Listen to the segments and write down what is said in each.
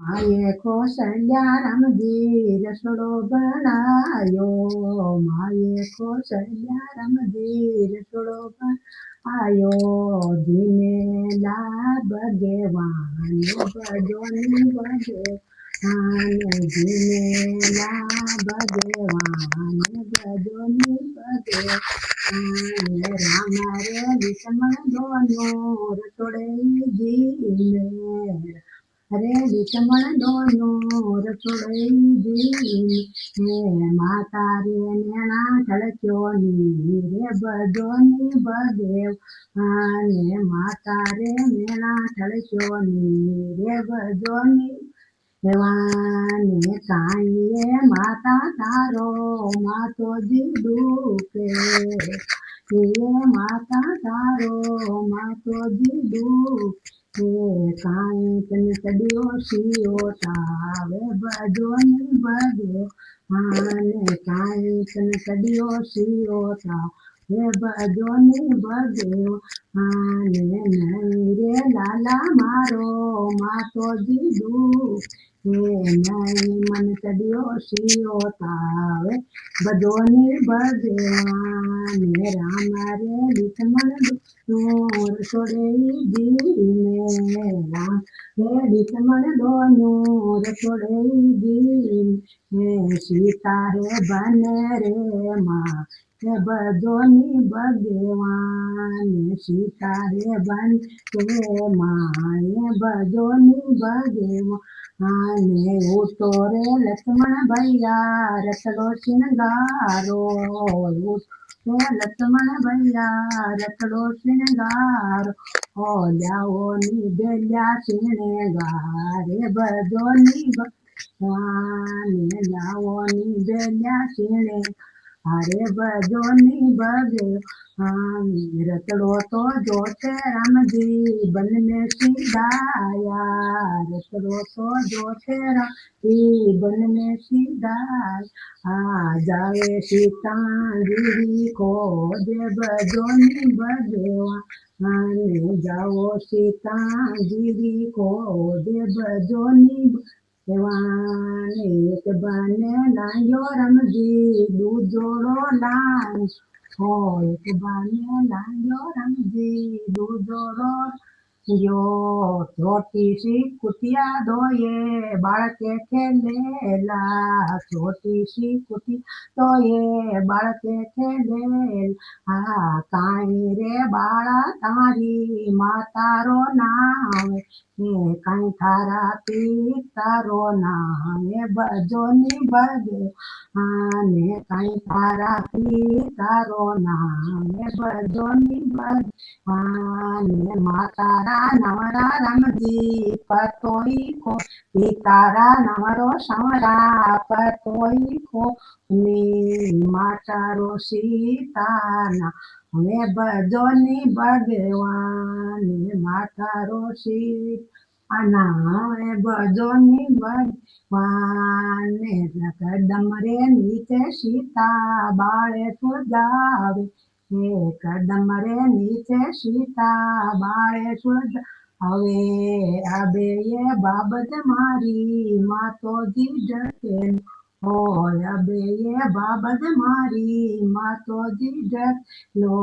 માએ કૌશલ્યા રામજી રસોડો બનાયો, માએ કૌશલ્યા રામજી રસોડો બનાયો, જીનેલા ભગવાન ભજોની ભગે આને જીનેલા ભગવાન ભજોની ભગે આને રામ રે વિષમણ દોનો રસોડે જીને અરે વિષમણ દોનો રસોડઈ જી હે માતા રે નેણા ઢળક્યો ની રે બજોની બદેવ આને માતા રે નેણા ઢળક્યો ની રે બજોની દેવાને કાંઈએ માતા તારો માતો દીદુકે હે માતા તારો માતો દીદુ હે કાંઈ તને સડ્યો શિયો તાવે બજોની બગે આને કાંઈ તને સડ્યો શિયો તા હે બજોની બગે આને નહીં રે લાલા મારો માતો દીદુ હે નહીં મન સડ્યો શિયો તાવે બજોની ભગવાને રામ રે લીસમણ દોર છોડે દીને રામ રે લીસમણ દોર છોડે દીને સીતા હે બન રે માં હે બજોની ભગવાને સીતા હે બન રે માં હે બજોની ભગવાન આને ઉતો રે લક્ષ્મણ ભૈયા રતડો શિણગારો ઉતો લક્ષ્મણ ભૈયા રતડો શિણગારો ઓલ્યાઓ ની બેલ્યા શિણગારે બજોની ભગવાને લાવો ની બેલ્યા શિણે અરે બજોની બગે રતડો તો જોતે રામજી બન में सीधाया रतड़ो तो जोते रामजी बन में सीधाया आ जावे सीतागिरी को दे बजोनी बजवा आने जाओ सीतागिरी को दे बजोनी દેવાને એક બાને લાયો રમજી દૂધ જોડો લાય હો એક બાને લાયો રમજી દૂધ જોડો યો છોટી સી કુટિયા દોયે બાળકે ખેલેલા છોટી સી કુટિયા દોયે બાળકે ખેલેલ આ કાંઈ રે બાળા તારી માતારો નામ હે કાંઈ તારા પિતારો નામ હે બજોની બગે આને કાંઈ તારા પિતારો નામ હે બજોની બગે આને માતારા નવરા રમજી પતોઈ કો પિતારા નવરો સંવરા પતોઈ કો ની માતારો સીતાના હવે બજોની ભગવાન માતારો સીતાના હવે બજોની ભગવાન કદમ રે નીચે સીતા બાળે સુજાવે હે કદમ રે નીચે સીતા બાળે સુજ હવે અબેય બાબત મારી માતોજી ડકે હોય અબેય બાબત મારી માતોજી ડક લો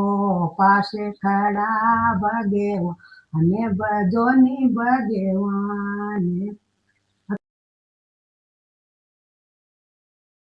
પાસે ખડા ભગેવા અને બજોની ભગવાન